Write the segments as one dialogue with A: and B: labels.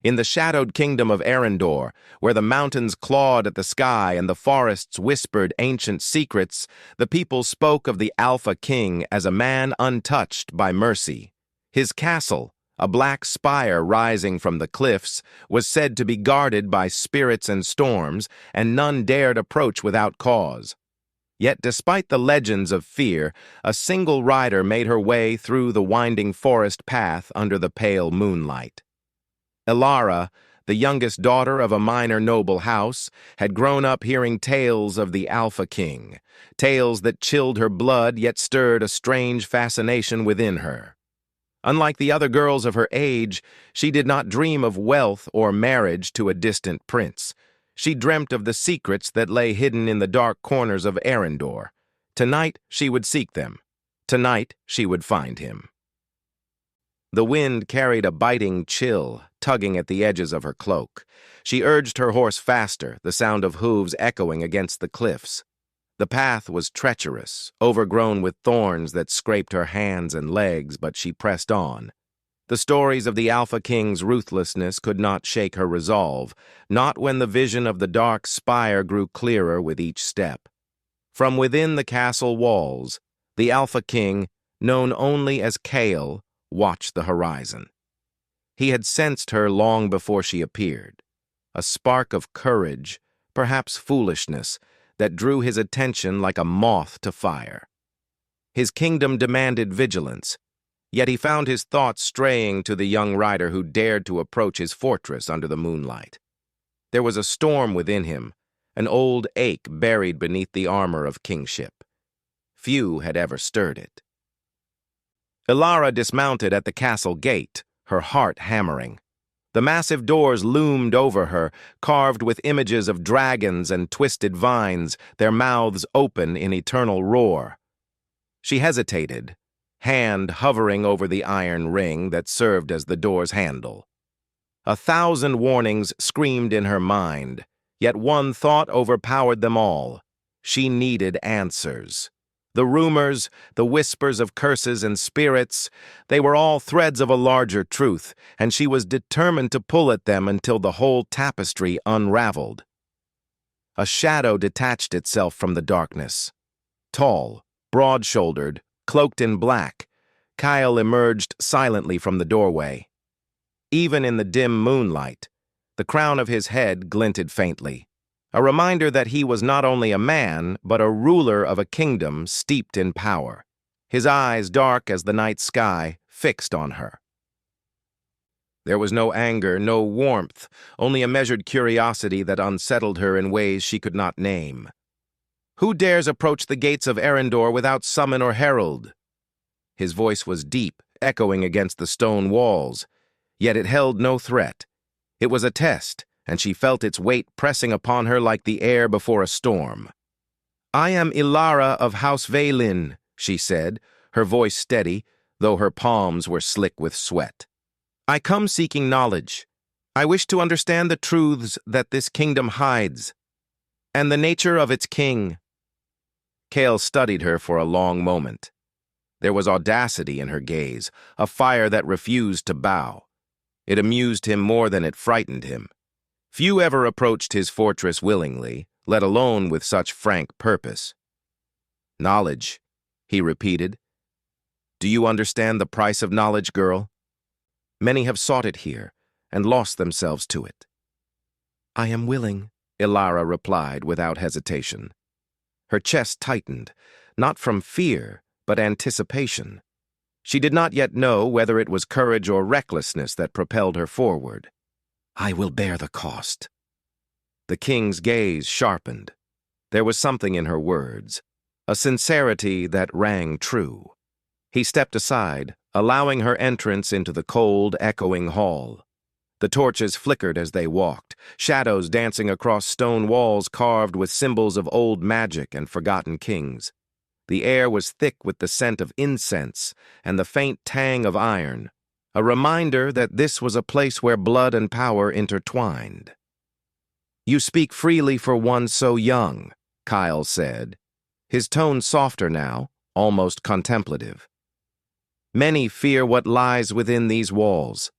A: In the shadowed kingdom of Arendor, where the mountains clawed at the sky and the forests whispered ancient secrets, the people spoke of the Alpha King as a man untouched by mercy. His castle, a black spire rising from the cliffs, was said to be guarded by spirits and storms, and none dared approach without cause. Yet despite the legends of fear, a single rider made her way through the winding forest path under the pale moonlight. Ilara, the youngest daughter of a minor noble house, had grown up hearing tales of the Alpha King, tales that chilled her blood yet stirred a strange fascination within her. Unlike the other girls of her age, she did not dream of wealth or marriage to a distant prince. She dreamt of the secrets that lay hidden in the dark corners of Arendor. Tonight she would seek them. Tonight she would find him. The wind carried a biting chill, tugging at the edges of her cloak. She urged her horse faster, the sound of hooves echoing against the cliffs. The path was treacherous, overgrown with thorns that scraped her hands and legs, but she pressed on. The stories of the Alpha King's ruthlessness could not shake her resolve, not when the vision of the dark spire grew clearer with each step. From within the castle walls, the Alpha King, known only as Kale, watched the horizon. He had sensed her long before she appeared, a spark of courage, perhaps foolishness, that drew his attention like a moth to fire. His kingdom demanded vigilance, yet he found his thoughts straying to the young rider who dared to approach his fortress under the moonlight. There was a storm within him, an old ache buried beneath the armor of kingship. Few had ever stirred it. Ilara dismounted at the castle gate, her heart hammering. The massive doors loomed over her, carved with images of dragons and twisted vines, their mouths open in eternal roar. She hesitated, hand hovering over the iron ring that served as the door's handle. 1,000 warnings screamed in her mind, yet one thought overpowered them all. She needed answers. The rumors, the whispers of curses and spirits, they were all threads of a larger truth, and she was determined to pull at them until the whole tapestry unraveled. A shadow detached itself from the darkness. Tall, broad-shouldered, cloaked in black, Kyle emerged silently from the doorway. Even in the dim moonlight, the crown of his head glinted faintly. A reminder that he was not only a man, but a ruler of a kingdom steeped in power. His eyes, dark as the night sky, fixed on her. There was no anger, no warmth, only a measured curiosity that unsettled her in ways she could not name. Who dares approach the gates of Arendor without summon or herald? His voice was deep, echoing against the stone walls, yet it held no threat. It was a test, and she felt its weight pressing upon her like the air before a storm. "I am Ilara of House Vaylin," she said, her voice steady, though her palms were slick with sweat. "I come seeking knowledge. I wish to understand the truths that this kingdom hides, and the nature of its king." Kale studied her for a long moment. There was audacity in her gaze, a fire that refused to bow. It amused him more than it frightened him. Few ever approached his fortress willingly, let alone with such frank purpose. "Knowledge," he repeated. "Do you understand the price of knowledge, girl? Many have sought it here and lost themselves to it." "I am willing," Ilara replied without hesitation. Her chest tightened, not from fear, but anticipation. She did not yet know whether it was courage or recklessness that propelled her forward. "I will bear the cost." The king's gaze sharpened. There was something in her words, a sincerity that rang true. He stepped aside, allowing her entrance into the cold, echoing hall. The torches flickered as they walked, shadows dancing across stone walls carved with symbols of old magic and forgotten kings. The air was thick with the scent of incense and the faint tang of iron, a reminder that this was a place where blood and power intertwined. "You speak freely for one so young," Kyle said, his tone softer now, almost contemplative. "Many fear what lies within these walls.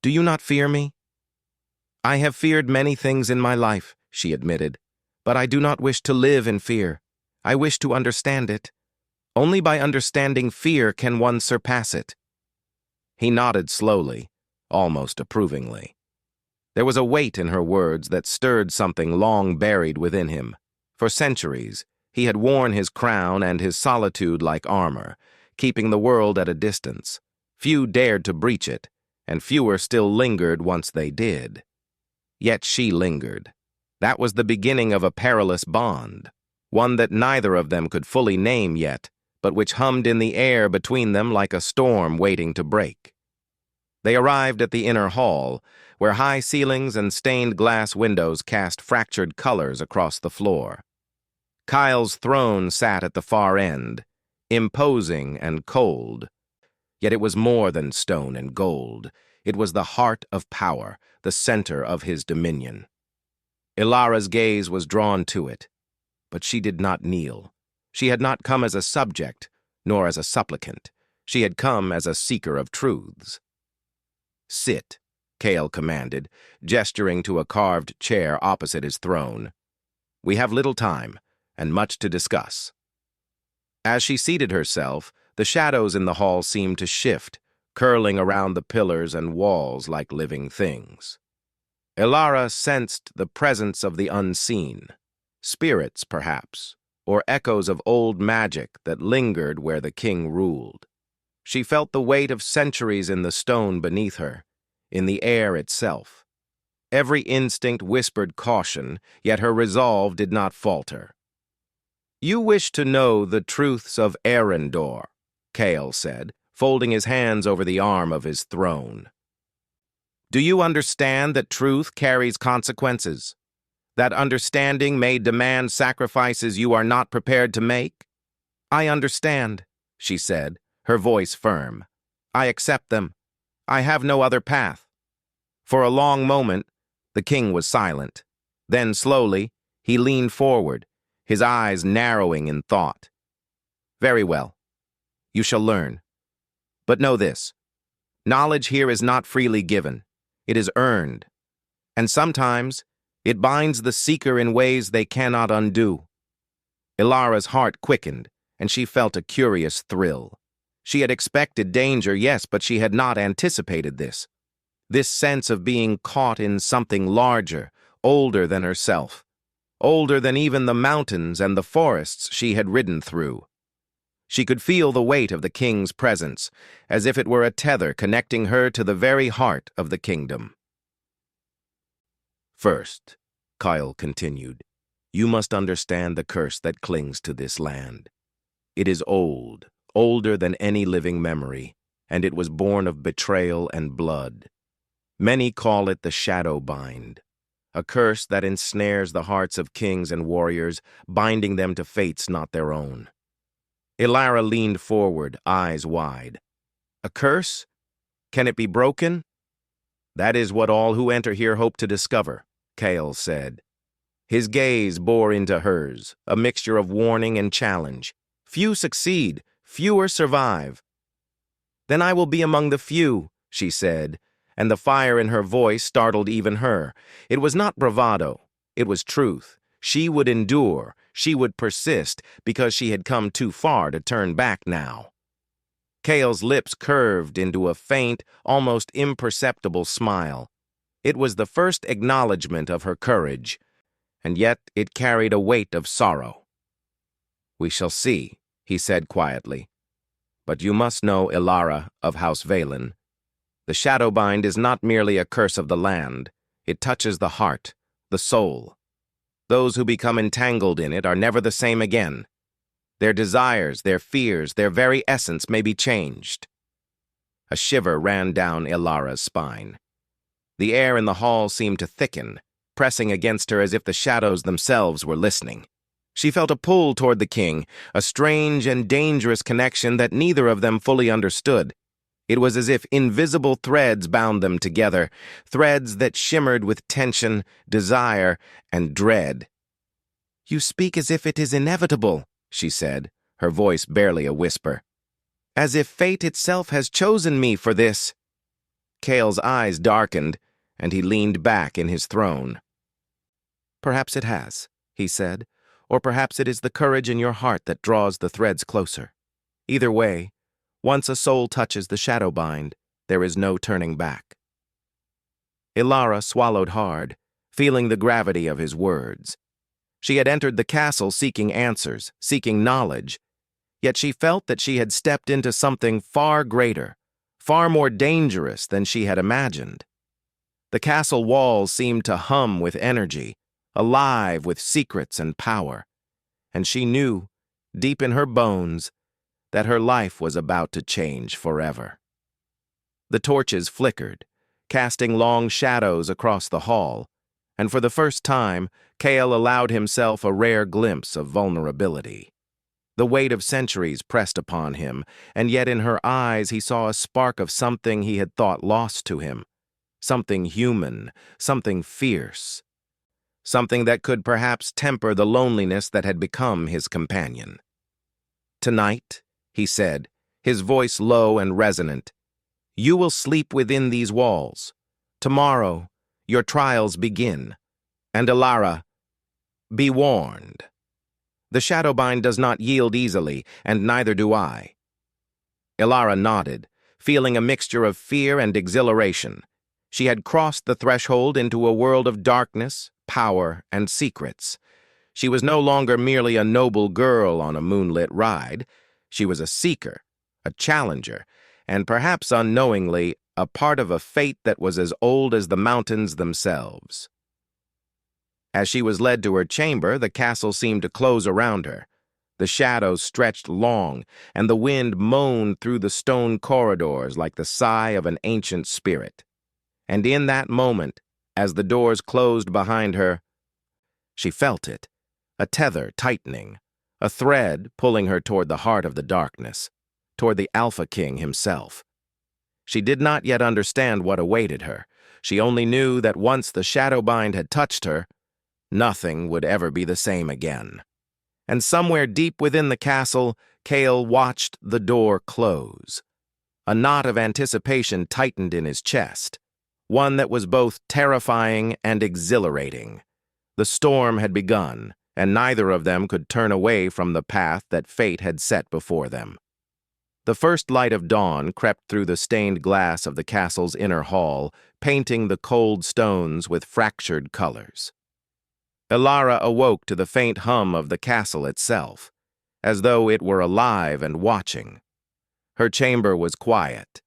A: Do you not fear me?" I have feared many things in my life, she admitted, but I do not wish to live in fear. I wish to understand it. Only by understanding fear can one surpass it. He nodded slowly, almost approvingly. There was a weight in her words that stirred something long buried within him. For centuries, he had worn his crown and his solitude like armor, keeping the world at a distance. Few dared to breach it, and fewer still lingered once they did. Yet she lingered. That was the beginning of a perilous bond, one that neither of them could fully name yet, but which hummed in the air between them like a storm waiting to break. They arrived at the inner hall, where high ceilings and stained glass windows cast fractured colors across the floor. Kyle's throne sat at the far end, imposing and cold. Yet it was more than stone and gold. It was the heart of power, the center of his dominion. Ilara's gaze was drawn to it, but she did not kneel. She had not come as a subject, nor as a supplicant. She had come as a seeker of truths. "Sit," Kale commanded, gesturing to a carved chair opposite his throne. "We have little time, and much to discuss." As she seated herself, the shadows in the hall seemed to shift, curling around the pillars and walls like living things. Ilara sensed the presence of the unseen, spirits perhaps, or echoes of old magic that lingered where the king ruled. She felt the weight of centuries in the stone beneath her, in the air itself. Every instinct whispered caution, yet her resolve did not falter. "You wish to know the truths of Arendor," Kale said, folding his hands over the arm of his throne. "Do you understand that truth carries consequences? That understanding may demand sacrifices you are not prepared to make?" "I understand," she said, her voice firm. "I accept them. I have no other path." For a long moment, the king was silent. Then, slowly, he leaned forward, his eyes narrowing in thought. "Very well. You shall learn. But know this. Knowledge here is not freely given. It is earned. And sometimes, it binds the seeker in ways they cannot undo." Ilara's heart quickened, and she felt a curious thrill. She had expected danger, yes, but she had not anticipated this. This sense of being caught in something larger, older than herself, older than even the mountains and the forests she had ridden through. She could feel the weight of the king's presence, as if it were a tether connecting her to the very heart of the kingdom. "First," Kyle continued, "you must understand the curse that clings to this land. It is old, older than any living memory, and it was born of betrayal and blood. Many call it the shadow bind, a curse that ensnares the hearts of kings and warriors, binding them to fates not their own." Ilara leaned forward, eyes wide. "A curse? Can it be broken?" "That is what all who enter here hope to discover," Kale said. His gaze bore into hers, a mixture of warning and challenge. "Few succeed, fewer survive." "Then I will be among the few," she said, and the fire in her voice startled even her. It was not bravado, it was truth. She would endure, she would persist, because she had come too far to turn back now. Kale's lips curved into a faint, almost imperceptible smile. It was the first acknowledgement of her courage, and yet it carried a weight of sorrow. "We shall see," he said quietly. "But you must know, Ilara of House Valen. The Shadowbind is not merely a curse of the land. It touches the heart, the soul. Those who become entangled in it are never the same again. Their desires, their fears, their very essence may be changed." A shiver ran down Ilara's spine. The air in the hall seemed to thicken, pressing against her as if the shadows themselves were listening. She felt a pull toward the king, a strange and dangerous connection that neither of them fully understood. It was as if invisible threads bound them together, threads that shimmered with tension, desire, and dread. "You speak as if it is inevitable," she said, her voice barely a whisper. "As if fate itself has chosen me for this." Kale's eyes darkened, and he leaned back in his throne. "Perhaps it has," he said, "or perhaps it is the courage in your heart that draws the threads closer. Either way, once a soul touches the shadow bind, there is no turning back." Ilara swallowed hard, feeling the gravity of his words. She had entered the castle seeking answers, seeking knowledge, yet she felt that she had stepped into something far greater, far more dangerous than she had imagined. The castle walls seemed to hum with energy, alive with secrets and power, and she knew, deep in her bones, that her life was about to change forever. The torches flickered, casting long shadows across the hall, and for the first time, Kale allowed himself a rare glimpse of vulnerability. The weight of centuries pressed upon him, and yet in her eyes he saw a spark of something he had thought lost to him, something human, something fierce, something that could perhaps temper the loneliness that had become his companion. "Tonight," he said, his voice low and resonant, "you will sleep within these walls. Tomorrow, your trials begin. And Ilara, be warned. The Shadowbind does not yield easily, and neither do I." Ilara nodded, feeling a mixture of fear and exhilaration. She had crossed the threshold into a world of darkness, power, and secrets. She was no longer merely a noble girl on a moonlit ride. She was a seeker, a challenger, and perhaps unknowingly, a part of a fate that was as old as the mountains themselves. As she was led to her chamber, the castle seemed to close around her. The shadows stretched long, and the wind moaned through the stone corridors like the sigh of an ancient spirit. And in that moment, as the doors closed behind her, she felt it, a tether tightening, a thread pulling her toward the heart of the darkness, toward the Alpha King himself. She did not yet understand what awaited her. She only knew that once the Shadowbind had touched her, nothing would ever be the same again. And somewhere deep within the castle, Kale watched the door close. A knot of anticipation tightened in his chest, one that was both terrifying and exhilarating. The storm had begun, and neither of them could turn away from the path that fate had set before them. The first light of dawn crept through the stained glass of the castle's inner hall, painting the cold stones with fractured colors. Ilara awoke to the faint hum of the castle itself, as though it were alive and watching. Her chamber was quiet.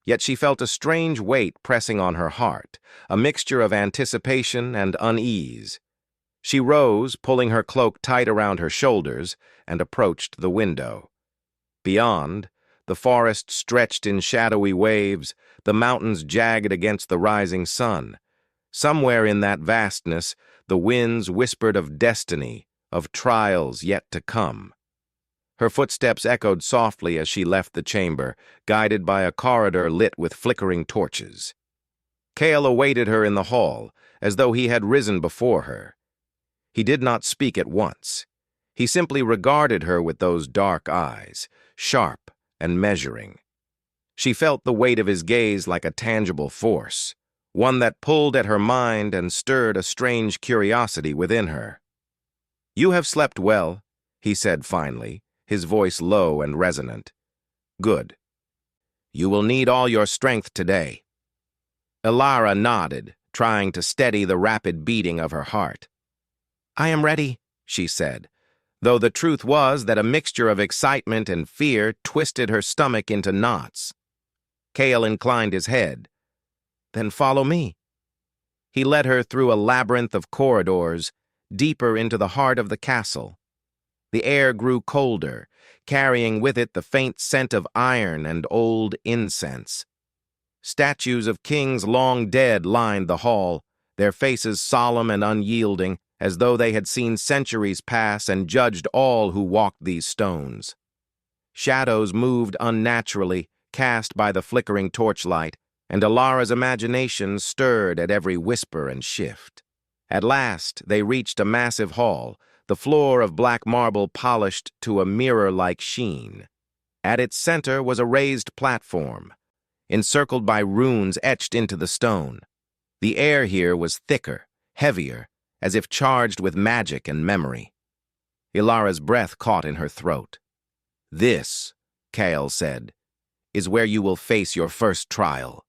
A: Yet she felt a strange weight pressing on her heart, a mixture of anticipation and unease. She rose, pulling her cloak tight around her shoulders, and approached the window. Beyond, the forest stretched in shadowy waves, the mountains jagged against the rising sun. Somewhere in that vastness, the winds whispered of destiny, of trials yet to come. Her footsteps echoed softly as she left the chamber, guided by a corridor lit with flickering torches. Kale awaited her in the hall, as though he had risen before her. He did not speak at once. He simply regarded her with those dark eyes, sharp and measuring. She felt the weight of his gaze like a tangible force, one that pulled at her mind and stirred a strange curiosity within her. "You have slept well," he said finally, his voice low and resonant. "Good. You will need all your strength today." Ilara nodded, trying to steady the rapid beating of her heart. "I am ready," she said, though the truth was that a mixture of excitement and fear twisted her stomach into knots. Kale inclined his head. "Then follow me." He led her through a labyrinth of corridors, deeper into the heart of the castle. The air grew colder, carrying with it the faint scent of iron and old incense. Statues of kings long dead lined the hall, their faces solemn and unyielding, as though they had seen centuries pass and judged all who walked these stones. Shadows moved unnaturally, cast by the flickering torchlight, and Ilara's imagination stirred at every whisper and shift. At last, they reached a massive hall, the floor of black marble polished to a mirror-like sheen. At its center was a raised platform, encircled by runes etched into the stone. The air here was thicker, heavier, as if charged with magic and memory. Ilara's breath caught in her throat. "This," Kael said, "is where you will face your first trial.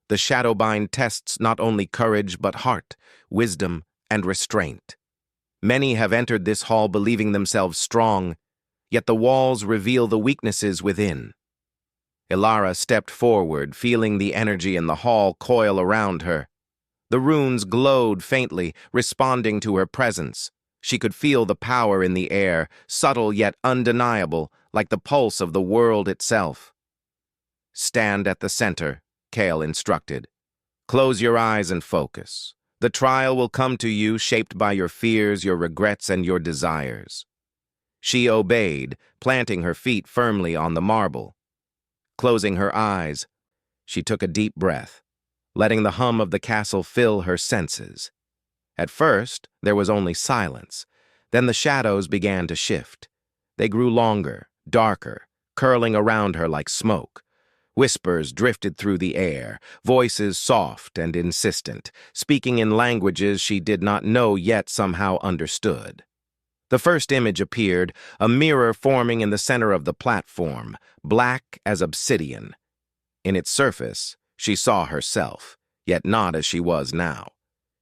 A: The Shadowbind tests not only courage but heart, wisdom, and restraint. Many have entered this hall believing themselves strong, yet the walls reveal the weaknesses within." Ilara stepped forward, feeling the energy in the hall coil around her. The runes glowed faintly, responding to her presence. She could feel the power in the air, subtle yet undeniable, like the pulse of the world itself. "Stand at the center," Kael instructed. "Close your eyes and focus. The trial will come to you shaped by your fears, your regrets, and your desires." She obeyed, planting her feet firmly on the marble. Closing her eyes, she took a deep breath, letting the hum of the castle fill her senses. At first, there was only silence. Then the shadows began to shift. They grew longer, darker, curling around her like smoke. Whispers drifted through the air, voices soft and insistent, speaking in languages she did not know yet somehow understood. The first image appeared, a mirror forming in the center of the platform, black as obsidian. In its surface, she saw herself, yet not as she was now.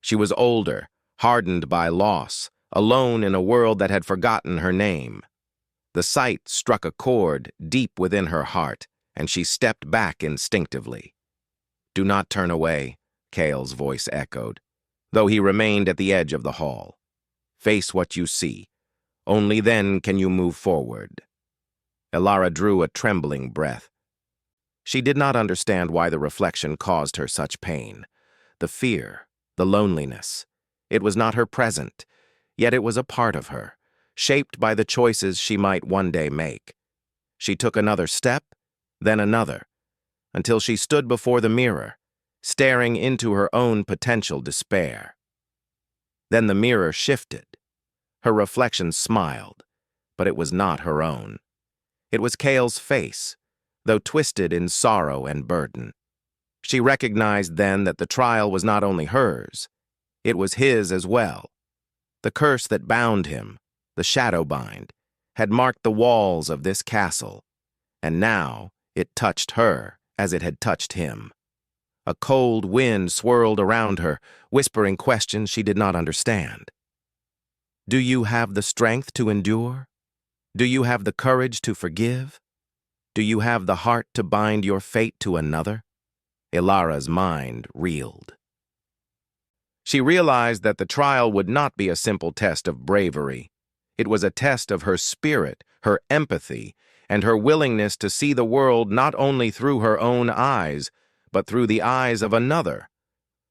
A: She was older, hardened by loss, alone in a world that had forgotten her name. The sight struck a chord deep within her heart, and she stepped back instinctively. "Do not turn away," Kael's voice echoed, though he remained at the edge of the hall. "Face what you see. Only then can you move forward." Ilara drew a trembling breath. She did not understand why the reflection caused her such pain. The fear, the loneliness. It was not her present, yet it was a part of her, shaped by the choices she might one day make. She took another step, then another, until she stood before the mirror, staring into her own potential despair. Then the mirror shifted. Her reflection smiled, but it was not her own. It was Kael's face, though twisted in sorrow and burden. She recognized then that the trial was not only hers, it was his as well. The curse that bound him, the Shadowbind, had marked the walls of this castle, and now it touched her as it had touched him. A cold wind swirled around her, whispering questions she did not understand. Do you have the strength to endure? Do you have the courage to forgive? Do you have the heart to bind your fate to another? Ilara's mind reeled. She realized that the trial would not be a simple test of bravery. It was a test of her spirit, her empathy, and her willingness to see the world not only through her own eyes, but through the eyes of another.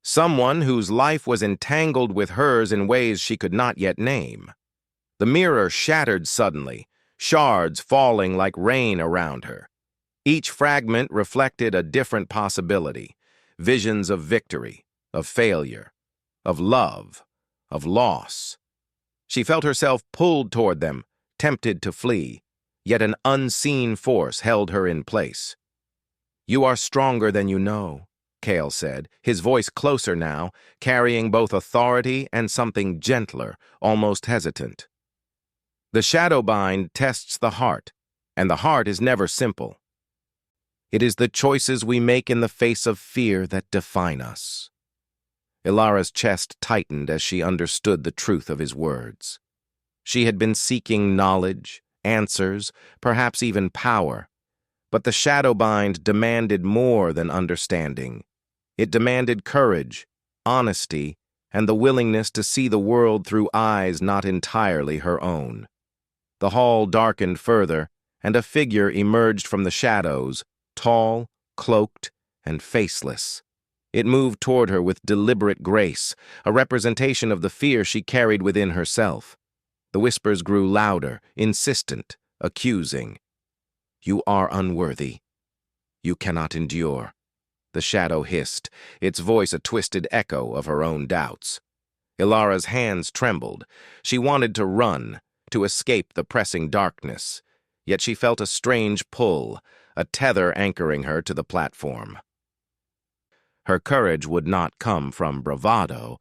A: Someone whose life was entangled with hers in ways she could not yet name. The mirror shattered suddenly, shards falling like rain around her. Each fragment reflected a different possibility, visions of victory, of failure, of love, of loss. She felt herself pulled toward them, tempted to flee, yet an unseen force held her in place. "You are stronger than you know," Kael said, his voice closer now, carrying both authority and something gentler, almost hesitant. "The Shadowbind tests the heart, and the heart is never simple. It is the choices we make in the face of fear that define us." Ilara's chest tightened as she understood the truth of his words. She had been seeking knowledge, answers, perhaps even power, but the Shadowbind demanded more than understanding. It demanded courage, honesty, and the willingness to see the world through eyes not entirely her own. The hall darkened further, and a figure emerged from the shadows, tall, cloaked, and faceless. It moved toward her with deliberate grace, a representation of the fear she carried within herself. The whispers grew louder, insistent, accusing. "You are unworthy. You cannot endure," the shadow hissed, its voice a twisted echo of her own doubts. Ilara's hands trembled. She wanted to run, to escape the pressing darkness, yet she felt a strange pull, a tether anchoring her to the platform. Her courage would not come from bravado,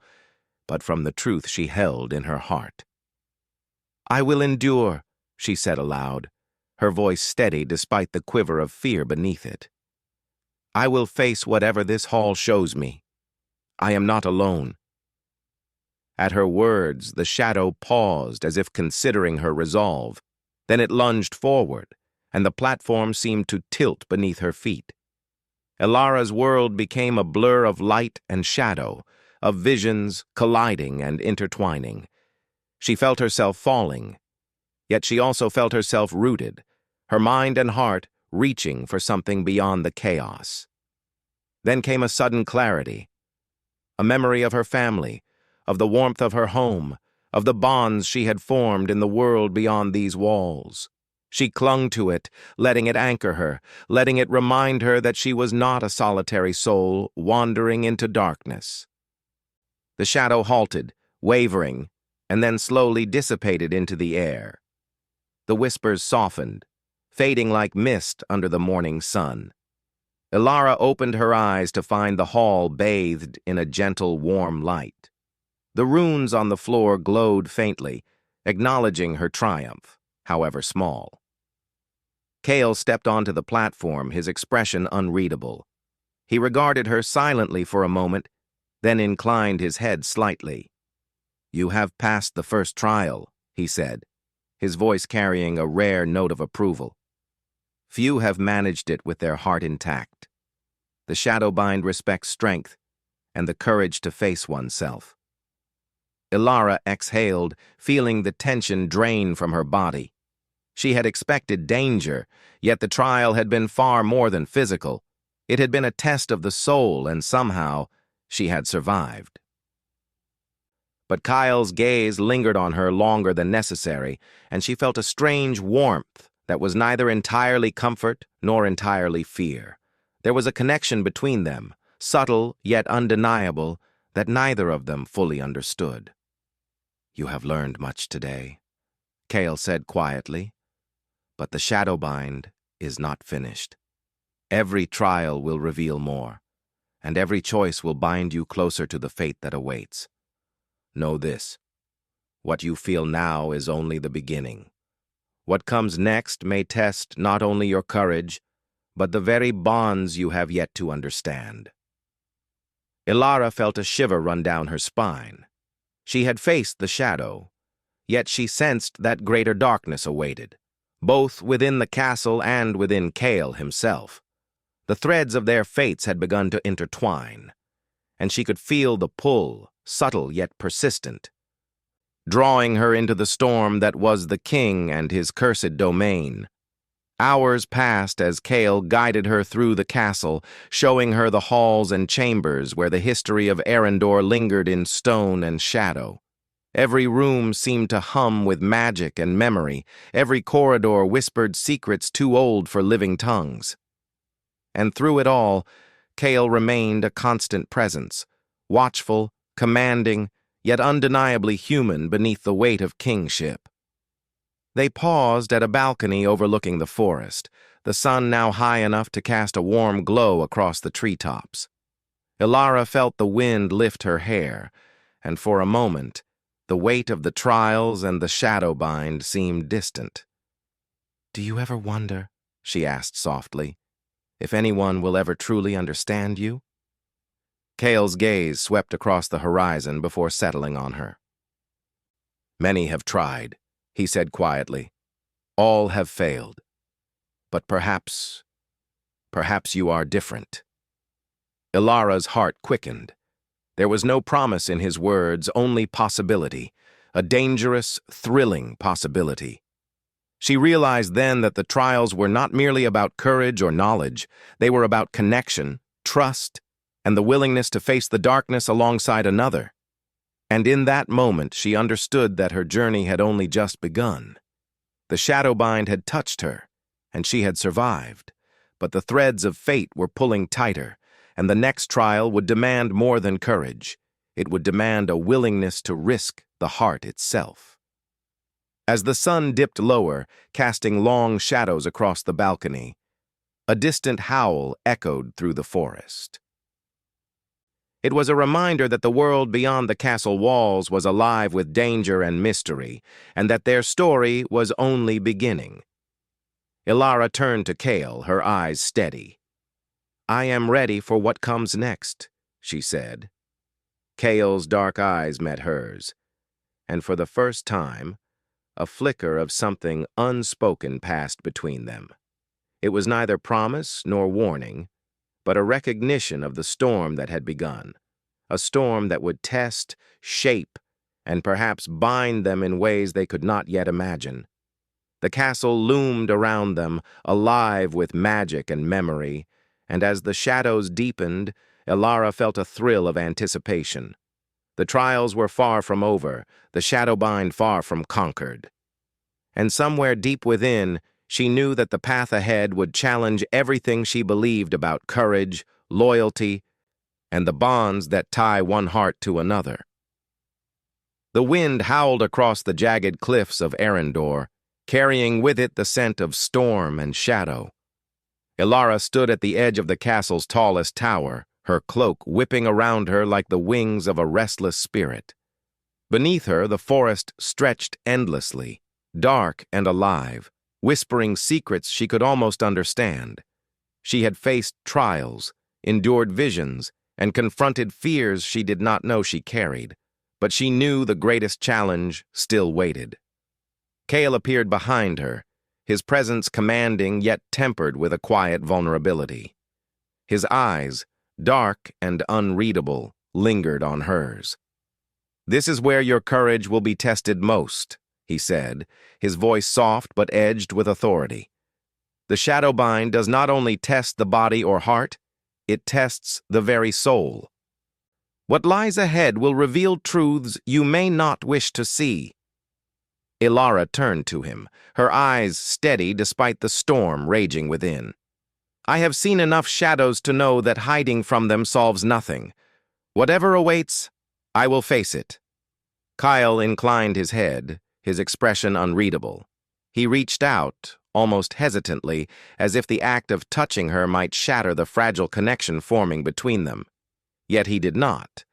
A: but from the truth she held in her heart. "I will endure," she said aloud, her voice steady despite the quiver of fear beneath it. "I will face whatever this hall shows me. I am not alone." At her words, the shadow paused as if considering her resolve. Then it lunged forward, and the platform seemed to tilt beneath her feet. Ilara's world became a blur of light and shadow, of visions colliding and intertwining. She felt herself falling, yet she also felt herself rooted, her mind and heart reaching for something beyond the chaos. Then came a sudden clarity, a memory of her family, of the warmth of her home, of the bonds she had formed in the world beyond these walls. She clung to it, letting it anchor her, letting it remind her that she was not a solitary soul wandering into darkness. The shadow halted, wavering, and then slowly dissipated into the air. The whispers softened, fading like mist under the morning sun. Ilara opened her eyes to find the hall bathed in a gentle, warm light. The runes on the floor glowed faintly, acknowledging her triumph, however small. Cale stepped onto the platform, his expression unreadable. He regarded her silently for a moment, then inclined his head slightly. "You have passed the first trial," he said, his voice carrying a rare note of approval. "Few have managed it with their heart intact. The Shadowbind respects strength and the courage to face oneself." Ilara exhaled, feeling the tension drain from her body. She had expected danger, yet the trial had been far more than physical. It had been a test of the soul, and somehow she had survived. But Kyle's gaze lingered on her longer than necessary, and she felt a strange warmth that was neither entirely comfort nor entirely fear. There was a connection between them, subtle yet undeniable, that neither of them fully understood. "You have learned much today," Cale said quietly. "But the Shadowbind is not finished. Every trial will reveal more, and every choice will bind you closer to the fate that awaits. Know this: what you feel now is only the beginning. What comes next may test not only your courage, but the very bonds you have yet to understand." Ilara felt a shiver run down her spine. She had faced the shadow, yet she sensed that greater darkness awaited, both within the castle and within Cale himself. The threads of their fates had begun to intertwine, and she could feel the pull, subtle yet persistent, drawing her into the storm that was the king and his cursed domain. Hours passed as Cale guided her through the castle, showing her the halls and chambers where the history of Arendor lingered in stone and shadow. Every room seemed to hum with magic and memory. Every corridor whispered secrets too old for living tongues. And through it all, Cale remained a constant presence, watchful, commanding, yet undeniably human beneath the weight of kingship. They paused at a balcony overlooking the forest, the sun now high enough to cast a warm glow across the treetops. Ilara felt the wind lift her hair, and for a moment, the weight of the trials and the Shadowbind seemed distant. "Do you ever wonder," she asked softly, "if anyone will ever truly understand you?" Cale's gaze swept across the horizon before settling on her. "Many have tried," he said quietly. "All have failed. But perhaps you are different." Ilara's heart quickened. There was no promise in his words, only possibility, a dangerous, thrilling possibility. She realized then that the trials were not merely about courage or knowledge. They were about connection, trust, and the willingness to face the darkness alongside another. And in that moment, she understood that her journey had only just begun. The Shadowbind had touched her, and she had survived. But the threads of fate were pulling tighter, and the next trial would demand more than courage. It would demand a willingness to risk the heart itself. As the sun dipped lower, casting long shadows across the balcony, a distant howl echoed through the forest. It was a reminder that the world beyond the castle walls was alive with danger and mystery, and that their story was only beginning. Ilara turned to Kale, her eyes steady. "I am ready for what comes next," she said. Kale's dark eyes met hers, and for the first time, a flicker of something unspoken passed between them. It was neither promise nor warning, but a recognition of the storm that had begun, a storm that would test, shape, and perhaps bind them in ways they could not yet imagine. The castle loomed around them, alive with magic and memory, and as the shadows deepened, Ilara felt a thrill of anticipation. The trials were far from over, the Shadowbind far from conquered. And somewhere deep within, she knew that the path ahead would challenge everything she believed about courage, loyalty, and the bonds that tie one heart to another. The wind howled across the jagged cliffs of Arendor, carrying with it the scent of storm and shadow. Ilara stood at the edge of the castle's tallest tower, her cloak whipping around her like the wings of a restless spirit. Beneath her, the forest stretched endlessly, dark and alive, whispering secrets she could almost understand. She had faced trials, endured visions, and confronted fears she did not know she carried, but she knew the greatest challenge still waited. Kale appeared behind her, his presence commanding yet tempered with a quiet vulnerability. His eyes, dark and unreadable, lingered on hers. "This is where your courage will be tested most," he said, his voice soft but edged with authority. "The Shadowbind does not only test the body or heart, it tests the very soul. What lies ahead will reveal truths you may not wish to see." Ilara turned to him, her eyes steady despite the storm raging within. "I have seen enough shadows to know that hiding from them solves nothing. Whatever awaits, I will face it." Kyle inclined his head, his expression unreadable. He reached out, almost hesitantly, as if the act of touching her might shatter the fragile connection forming between them. Yet he did not.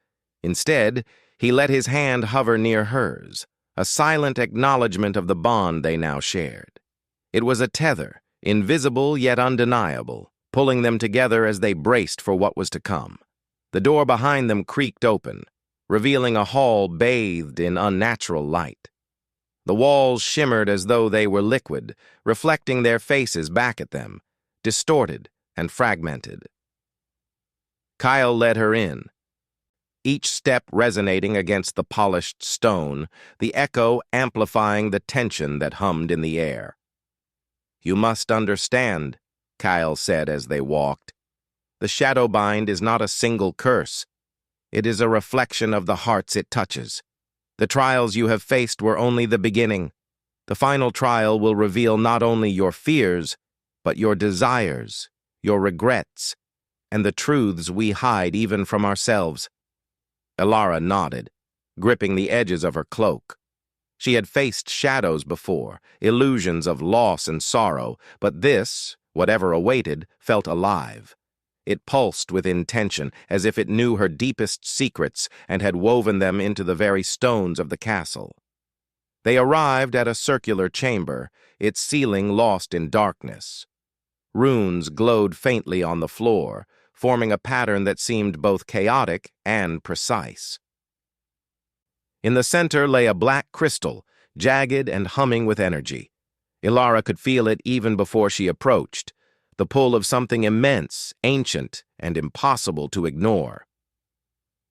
A: Instead, he let his hand hover near hers, a silent acknowledgement of the bond they now shared. It was a tether, invisible yet undeniable, pulling them together as they braced for what was to come. The door behind them creaked open, revealing a hall bathed in unnatural light. The walls shimmered as though they were liquid, reflecting their faces back at them, distorted and fragmented. Kyle led her in, each step resonating against the polished stone, the echo amplifying the tension that hummed in the air. "You must understand," Kyle said as they walked. "The Shadowbind is not a single curse. It is a reflection of the hearts it touches. The trials you have faced were only the beginning. The final trial will reveal not only your fears, but your desires, your regrets, and the truths we hide even from ourselves." Ilara nodded, gripping the edges of her cloak. She had faced shadows before, illusions of loss and sorrow, but this, whatever awaited, felt alive. It pulsed with intention, as if it knew her deepest secrets and had woven them into the very stones of the castle. They arrived at a circular chamber, its ceiling lost in darkness. Runes glowed faintly on the floor, forming a pattern that seemed both chaotic and precise. In the center lay a black crystal, jagged and humming with energy. Ilara could feel it even before she approached, the pull of something immense, ancient, and impossible to ignore.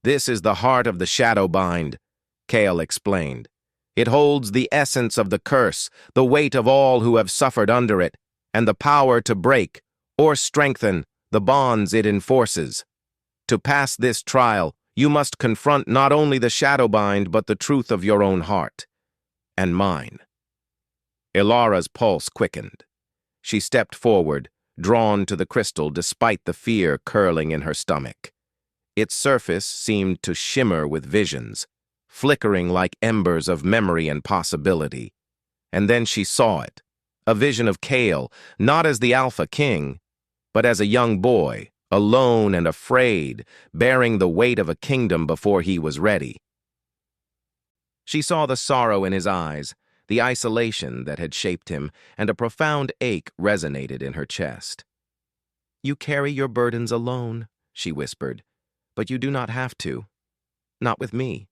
A: "This is the heart of the Shadowbind," Kale explained. "It holds the essence of the curse, the weight of all who have suffered under it, and the power to break, or strengthen, the bonds it enforces. To pass this trial, you must confront not only the Shadowbind, but the truth of your own heart. And mine." Ilara's pulse quickened. She stepped forward, drawn to the crystal despite the fear curling in her stomach. Its surface seemed to shimmer with visions, flickering like embers of memory and possibility. And then she saw it, a vision of Kale, not as the Alpha King, but as a young boy, alone and afraid, bearing the weight of a kingdom before he was ready. She saw the sorrow in his eyes, the isolation that had shaped him, and a profound ache resonated in her chest. "You carry your burdens alone," she whispered, "but you do not have to. Not with me."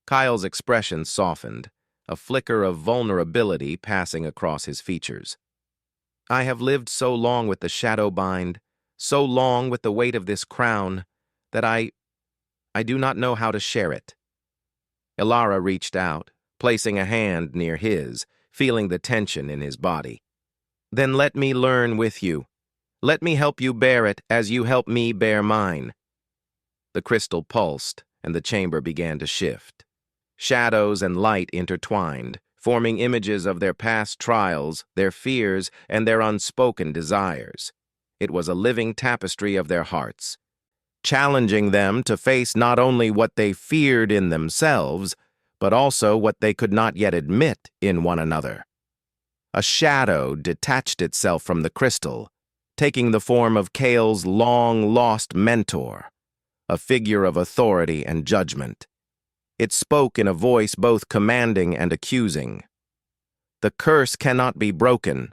A: Kyle's expression softened, a flicker of vulnerability passing across his features. "I have lived so long with the shadow bind, so long with the weight of this crown, that I do not know how to share it." Ilara reached out, placing a hand near his, feeling the tension in his body. "Then let me learn with you. Let me help you bear it as you help me bear mine." The crystal pulsed, and the chamber began to shift. Shadows and light intertwined, forming images of their past trials, their fears, and their unspoken desires. It was a living tapestry of their hearts, challenging them to face not only what they feared in themselves, but also what they could not yet admit in one another. A shadow detached itself from the crystal, taking the form of Kale's long-lost mentor, a figure of authority and judgment. It spoke in a voice both commanding and accusing. "The curse cannot be broken.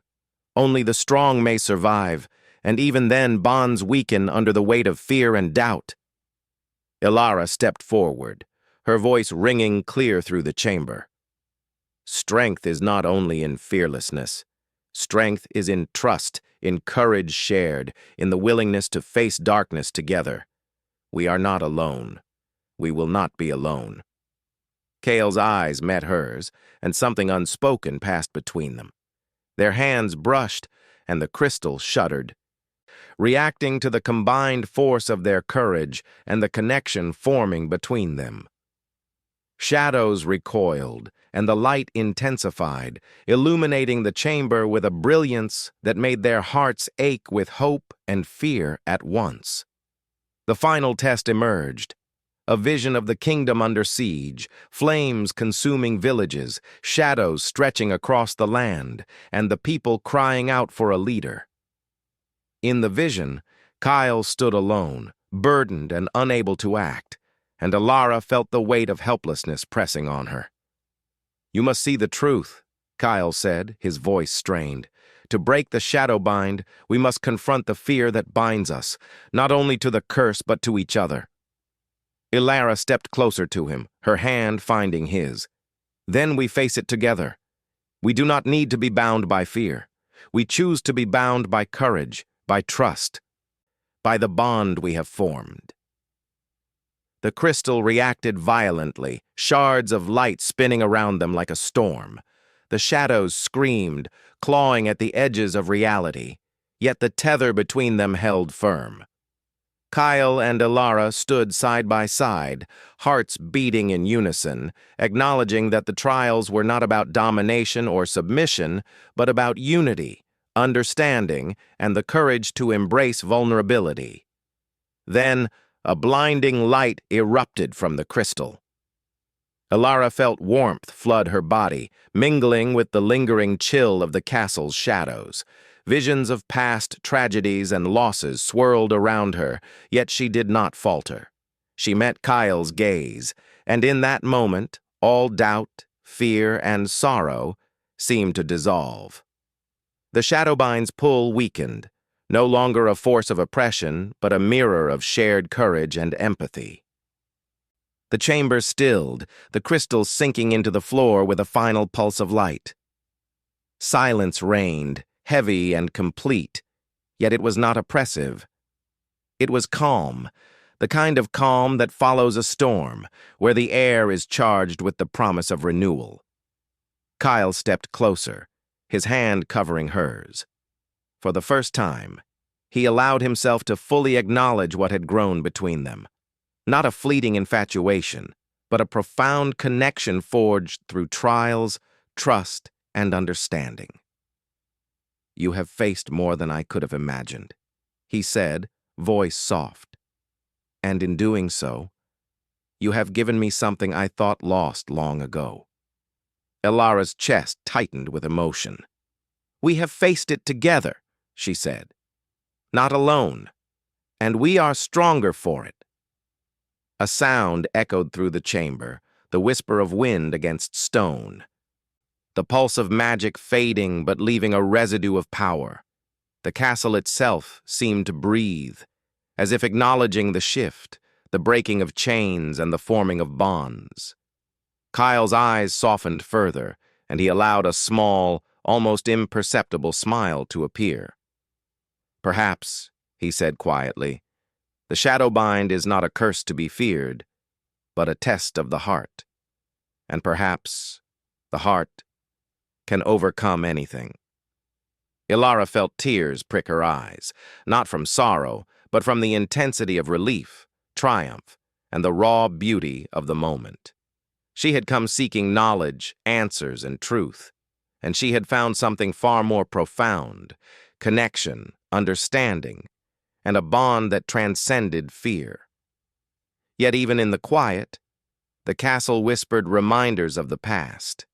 A: Only the strong may survive, and even then bonds weaken under the weight of fear and doubt." Ilara stepped forward, her voice ringing clear through the chamber. "Strength is not only in fearlessness. Strength is in trust, in courage shared, in the willingness to face darkness together. We are not alone. We will not be alone." Kale's eyes met hers, and something unspoken passed between them. Their hands brushed, and the crystal shuddered, reacting to the combined force of their courage and the connection forming between them. Shadows recoiled, and the light intensified, illuminating the chamber with a brilliance that made their hearts ache with hope and fear at once. The final test emerged. A vision of the kingdom under siege, flames consuming villages, shadows stretching across the land, and the people crying out for a leader. In the vision, Kyle stood alone, burdened and unable to act, and Ilara felt the weight of helplessness pressing on her. "You must see the truth," Kyle said, his voice strained. "To break the shadow bind, we must confront the fear that binds us, not only to the curse but to each other." Ilara stepped closer to him, her hand finding his. "Then we face it together. We do not need to be bound by fear. We choose to be bound by courage, by trust, by the bond we have formed." The crystal reacted violently, shards of light spinning around them like a storm. The shadows screamed, clawing at the edges of reality, yet the tether between them held firm. Kyle and Ilara stood side by side, hearts beating in unison, acknowledging that the trials were not about domination or submission, but about unity, understanding, and the courage to embrace vulnerability. Then, a blinding light erupted from the crystal. Ilara felt warmth flood her body, mingling with the lingering chill of the castle's shadows. Visions of past tragedies and losses swirled around her, yet she did not falter. She met Kyle's gaze, and in that moment, all doubt, fear, and sorrow seemed to dissolve. The Shadowbind's pull weakened, no longer a force of oppression, but a mirror of shared courage and empathy. The chamber stilled, the crystal sinking into the floor with a final pulse of light. Silence reigned, heavy and complete, yet it was not oppressive. It was calm, the kind of calm that follows a storm, where the air is charged with the promise of renewal. Kyle stepped closer, his hand covering hers. For the first time, he allowed himself to fully acknowledge what had grown between them. Not a fleeting infatuation, but a profound connection forged through trials, trust, and understanding. "You have faced more than I could have imagined," he said, voice soft. "And in doing so, you have given me something I thought lost long ago." Ilara's chest tightened with emotion. "We have faced it together," she said. "Not alone. and we are stronger for it. A sound echoed through the chamber, the whisper of wind against stone. The pulse of magic fading but leaving a residue of power. The castle itself seemed to breathe, as if acknowledging the shift, the breaking of chains and the forming of bonds. Kyle's eyes softened further, and he allowed a small, almost imperceptible smile to appear. "Perhaps," he said quietly, "the Shadowbind is not a curse to be feared, but a test of the heart. And perhaps the heart can overcome anything." Ilara felt tears prick her eyes, not from sorrow, but from the intensity of relief, triumph, and the raw beauty of the moment. She had come seeking knowledge, answers, and truth, and she had found something far more profound: connection, understanding, and a bond that transcended fear. Yet even in the quiet, the castle whispered reminders of the past.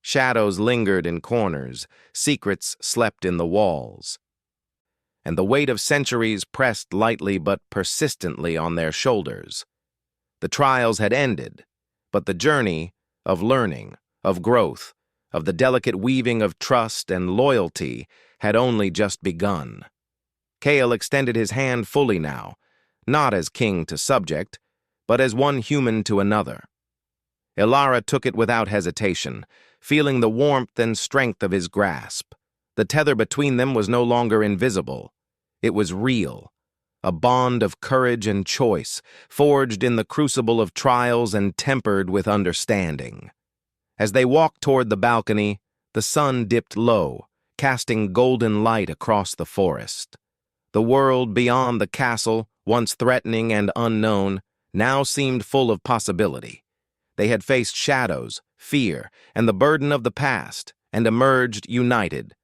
A: Shadows lingered in corners, secrets slept in the walls, and the weight of centuries pressed lightly but persistently on their shoulders. The trials had ended, but the journey of learning, of growth, of the delicate weaving of trust and loyalty had only just begun. Cale extended his hand fully now, not as king to subject, but as one human to another. Ilara took it without hesitation, feeling the warmth and strength of his grasp. The tether between them was no longer invisible. It was real, a bond of courage and choice, forged in the crucible of trials and tempered with understanding. As they walked toward the balcony, the sun dipped low, casting golden light across the forest. The world beyond the castle, once threatening and unknown, now seemed full of possibility. They had faced shadows, fear, and the burden of the past, and emerged united,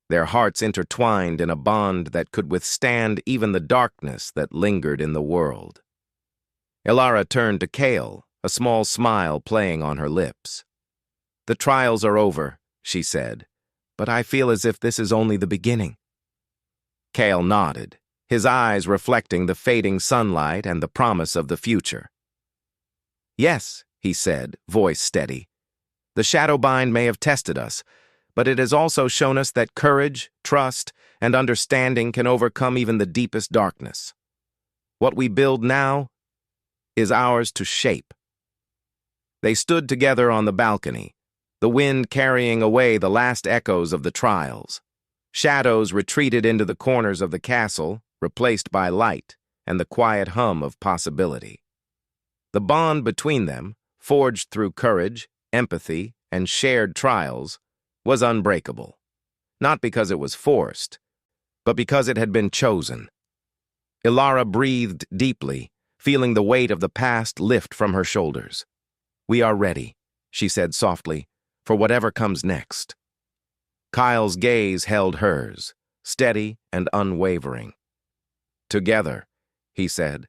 A: their hearts intertwined in a bond that could withstand even the darkness that lingered in the world. Ilara turned to Cale, a small smile playing on her lips. "The trials are over," she said, "but I feel as if this is only the beginning." Cale nodded, his eyes reflecting the fading sunlight and the promise of the future. "Yes," he said, voice steady. "The Shadowbind may have tested us, but it has also shown us that courage, trust, and understanding can overcome even the deepest darkness. What we build now is ours to shape." They stood together on the balcony, the wind carrying away the last echoes of the trials. Shadows retreated into the corners of the castle, replaced by light and the quiet hum of possibility. The bond between them, forged through courage, empathy, and shared trials, was unbreakable, not because it was forced, but because it had been chosen. Ilara breathed deeply, feeling the weight of the past lift from her shoulders. "We are ready," she said softly, "for whatever comes next." Kyle's gaze held hers, steady and unwavering. "Together," he said.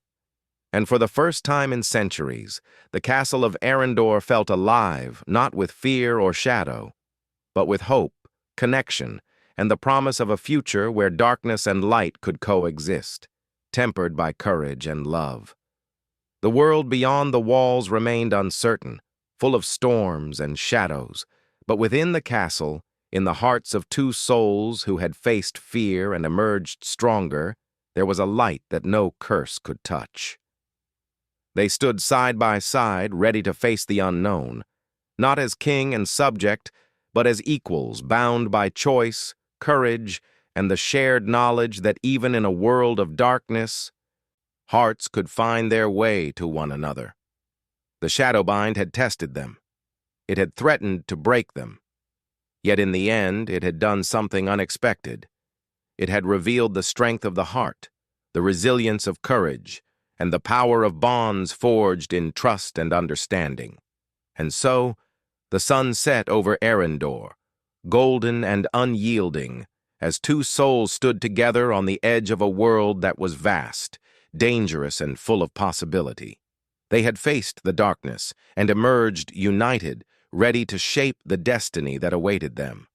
A: And for the first time in centuries, the castle of Arendor felt alive, not with fear or shadow, but with hope, connection, and the promise of a future where darkness and light could coexist, tempered by courage and love. The world beyond the walls remained uncertain, full of storms and shadows, but within the castle, in the hearts of two souls who had faced fear and emerged stronger, there was a light that no curse could touch. They stood side by side, ready to face the unknown, not as king and subject, but as equals bound by choice, courage, and the shared knowledge that even in a world of darkness, hearts could find their way to one another. The Shadowbind had tested them. It had threatened to break them. Yet in the end, it had done something unexpected. It had revealed the strength of the heart, the resilience of courage, and the power of bonds forged in trust and understanding. And so, the sun set over Arendor, golden and unyielding, as two souls stood together on the edge of a world that was vast, dangerous, and full of possibility. They had faced the darkness and emerged united, ready to shape the destiny that awaited them.